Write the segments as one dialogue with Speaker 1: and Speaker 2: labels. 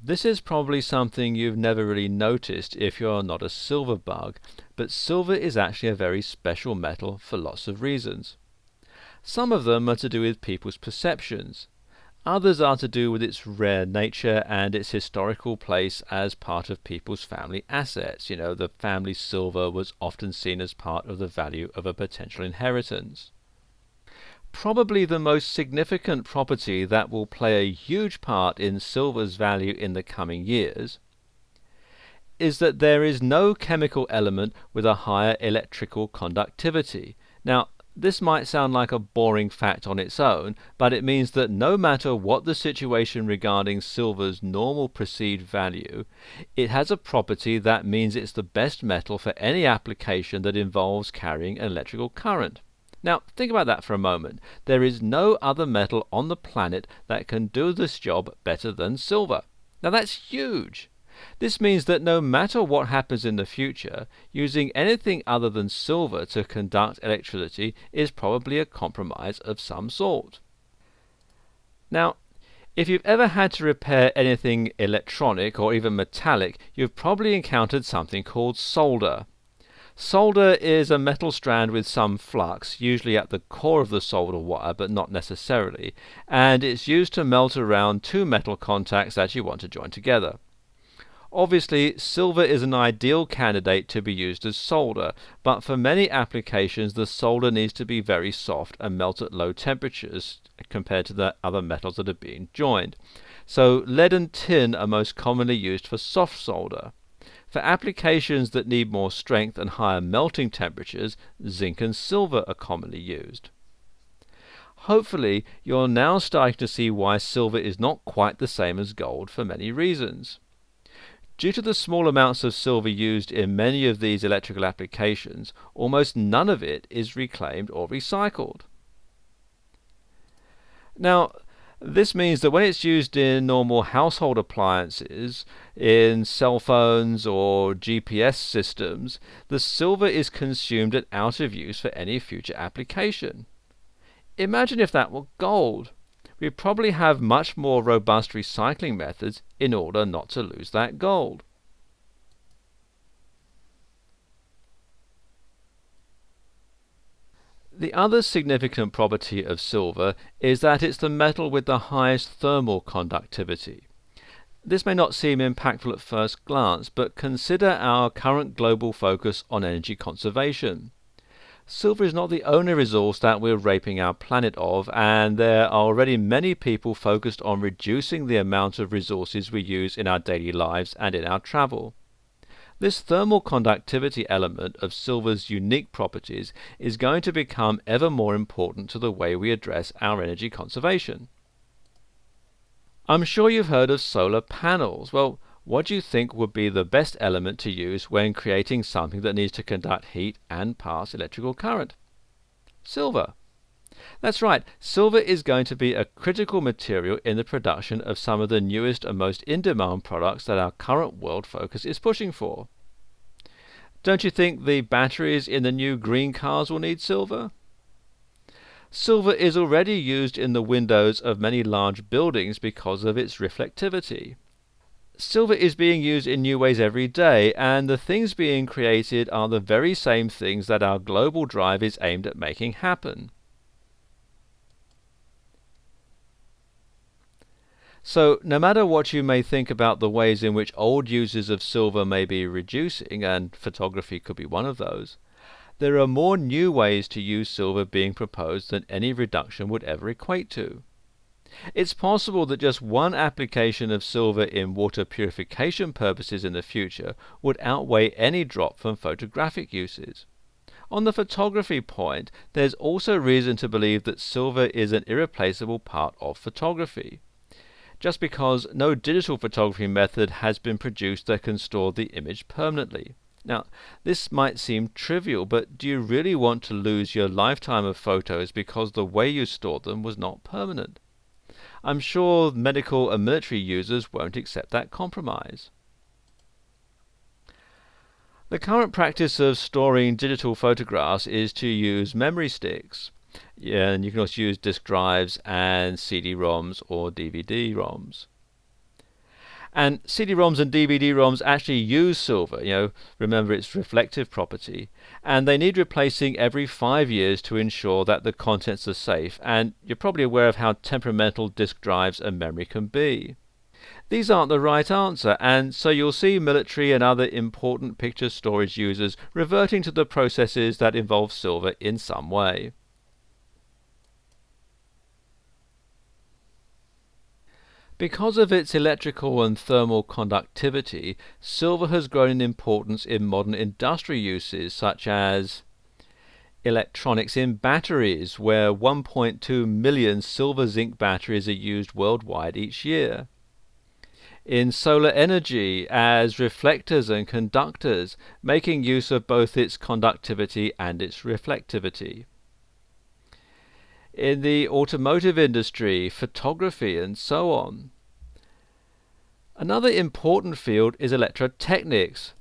Speaker 1: This is probably something you've never really noticed if you're not a silver bug, but silver is actually a very special metal for lots of reasons. Some of them are to do with people's perceptions. Others are to do with its rare nature and its historical place as part of people's family assets. The family silver was often seen as part of the value of a potential inheritance. Probably the most significant property that will play a huge part in silver's value in the coming years is that there is no chemical element with a higher electrical conductivity. Now, this might sound like a boring fact on its own, but it means that no matter what the situation regarding silver's normal perceived value, it has a property that means it's the best metal for any application that involves carrying an electrical current. Now, think about that for a moment. There is no other metal on the planet that can do this job better than silver. Now, that's huge. This means that no matter what happens in the future, using anything other than silver to conduct electricity is probably a compromise of some sort. Now, if you've ever had to repair anything electronic or even metallic, you've probably encountered something called solder. Solder is a metal strand with some flux, usually at the core of the solder wire, but not necessarily, and it's used to melt around two metal contacts that you want to join together. Obviously, silver is an ideal candidate to be used as solder, but for many applications the solder needs to be very soft and melt at low temperatures compared to the other metals that are being joined. So lead and tin are most commonly used for soft solder. For applications that need more strength and higher melting temperatures, zinc and silver are commonly used. Hopefully, you're now starting to see why silver is not quite the same as gold for many reasons. Due to the small amounts of silver used in many of these electrical applications, almost none of it is reclaimed or recycled. Now, this means that when it's used in normal household appliances, in cell phones or GPS systems, the silver is consumed and out of use for any future application. Imagine if that were gold. We'd probably have much more robust recycling methods in order not to lose that gold. The other significant property of silver is that it's the metal with the highest thermal conductivity. This may not seem impactful at first glance, but consider our current global focus on energy conservation. Silver is not the only resource that we're raping our planet of, and there are already many people focused on reducing the amount of resources we use in our daily lives and in our travel. This thermal conductivity element of silver's unique properties is going to become ever more important to the way we address our energy conservation. I'm sure you've heard of solar panels. Well, what do you think would be the best element to use when creating something that needs to conduct heat and pass electrical current? Silver. That's right, silver is going to be a critical material in the production of some of the newest and most in-demand products that our current world focus is pushing for. Don't you think the batteries in the new green cars will need silver? Silver is already used in the windows of many large buildings because of its reflectivity. Silver is being used in new ways every day, and the things being created are the very same things that our global drive is aimed at making happen. So, no matter what you may think about the ways in which old uses of silver may be reducing, and photography could be one of those, there are more new ways to use silver being proposed than any reduction would ever equate to. It's possible that just one application of silver in water purification purposes in the future would outweigh any drop from photographic uses. On the photography point, there's also reason to believe that silver is an irreplaceable part of photography, just because no digital photography method has been produced that can store the image permanently. Now, this might seem trivial, but do you really want to lose your lifetime of photos because the way you stored them was not permanent? I'm sure medical and military users won't accept that compromise. The current practice of storing digital photographs is to use memory sticks. Yeah, and you can also use disk drives and CD-ROMs or DVD-ROMs. And CD-ROMs and DVD-ROMs actually use silver, remember its reflective property, and they need replacing every 5 years to ensure that the contents are safe, and you're probably aware of how temperamental disk drives and memory can be. These aren't the right answer, and so you'll see military and other important picture storage users reverting to the processes that involve silver in some way. Because of its electrical and thermal conductivity, silver has grown in importance in modern industrial uses such as electronics in batteries, where 1.2 million silver-zinc batteries are used worldwide each year. In solar energy as reflectors and conductors, making use of both its conductivity and its reflectivity. In the automotive industry, photography, and so on. Another important field is electrotechnics,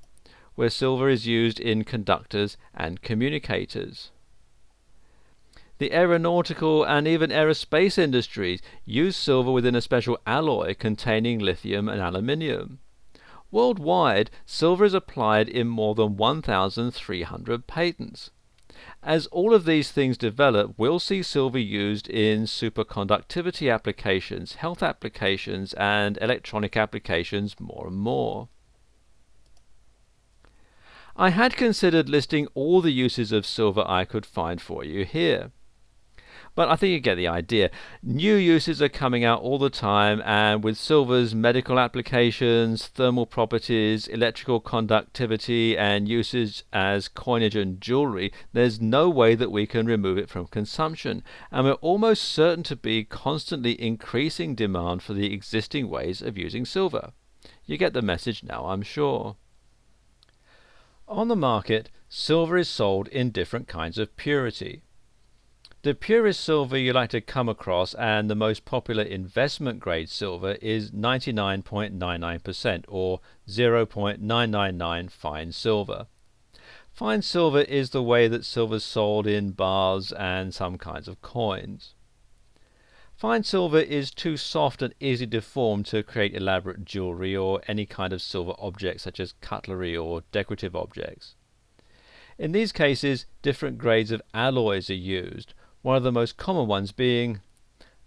Speaker 1: where silver is used in conductors and communicators. The aeronautical and even aerospace industries use silver within a special alloy containing lithium and aluminium. Worldwide, silver is applied in more than 1,300 patents. As all of these things develop, we'll see silver used in superconductivity applications, health applications, and electronic applications more and more. I had considered listing all the uses of silver I could find for you here. But I think you get the idea. New uses are coming out all the time, and with silver's medical applications, thermal properties, electrical conductivity, and uses as coinage and jewelry, there's no way that we can remove it from consumption, and we're almost certain to be constantly increasing demand for the existing ways of using silver. You get the message now, I'm sure. On the market, silver is sold in different kinds of purity. The purest silver you like to come across, and the most popular investment grade silver, is 99.99% or 0.999 fine silver. Fine silver is the way that silver is sold in bars and some kinds of coins. Fine silver is too soft and easily deformed to create elaborate jewelry or any kind of silver objects such as cutlery or decorative objects. In these cases, different grades of alloys are used, one of the most common ones being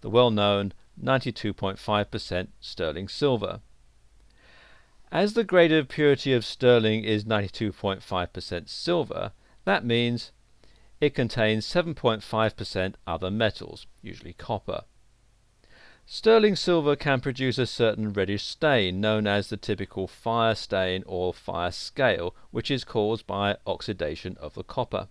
Speaker 1: the well-known 92.5% sterling silver. As the grade of purity of sterling is 92.5% silver, that means it contains 7.5% other metals, usually copper. Sterling silver can produce a certain reddish stain known as the typical fire stain or fire scale, which is caused by oxidation of the copper.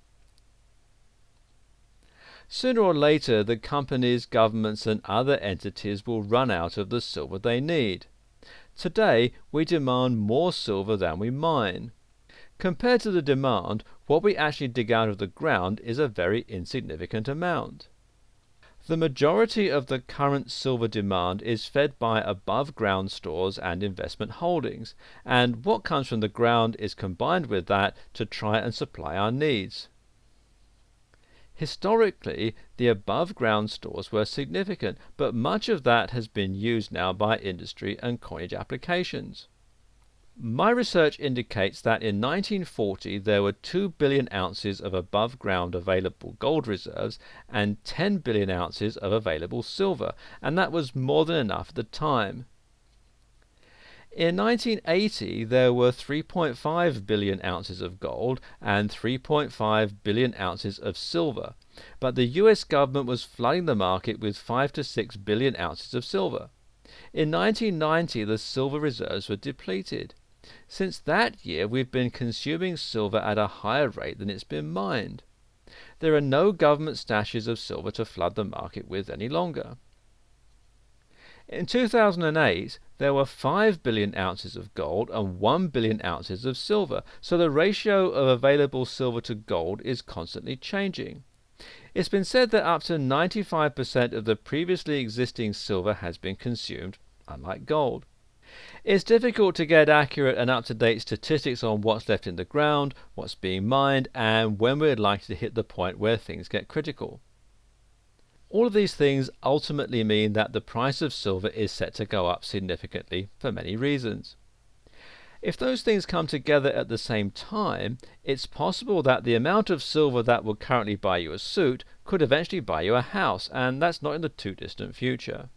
Speaker 1: Sooner or later, the companies, governments, and other entities will run out of the silver they need. Today, we demand more silver than we mine. Compared to the demand, what we actually dig out of the ground is a very insignificant amount. The majority of the current silver demand is fed by above-ground stores and investment holdings, and what comes from the ground is combined with that to try and supply our needs. Historically, the above-ground stores were significant, but much of that has been used now by industry and coinage applications. My research indicates that in 1940 there were 2 billion ounces of above-ground available gold reserves and 10 billion ounces of available silver, and that was more than enough at the time. In 1980 there were 3.5 billion ounces of gold and 3.5 billion ounces of silver, but the US government was flooding the market with 5 to 6 billion ounces of silver. In 1990 the silver reserves were depleted. Since that year we've been consuming silver at a higher rate than it's been mined. There are no government stashes of silver to flood the market with any longer. In 2008, there were 5 billion ounces of gold and 1 billion ounces of silver, so the ratio of available silver to gold is constantly changing. It's been said that up to 95% of the previously existing silver has been consumed, unlike gold. It's difficult to get accurate and up-to-date statistics on what's left in the ground, what's being mined, and when we're likely to hit the point where things get critical. All of these things ultimately mean that the price of silver is set to go up significantly for many reasons. If those things come together at the same time, it's possible that the amount of silver that would currently buy you a suit could eventually buy you a house, and that's not in the too distant future.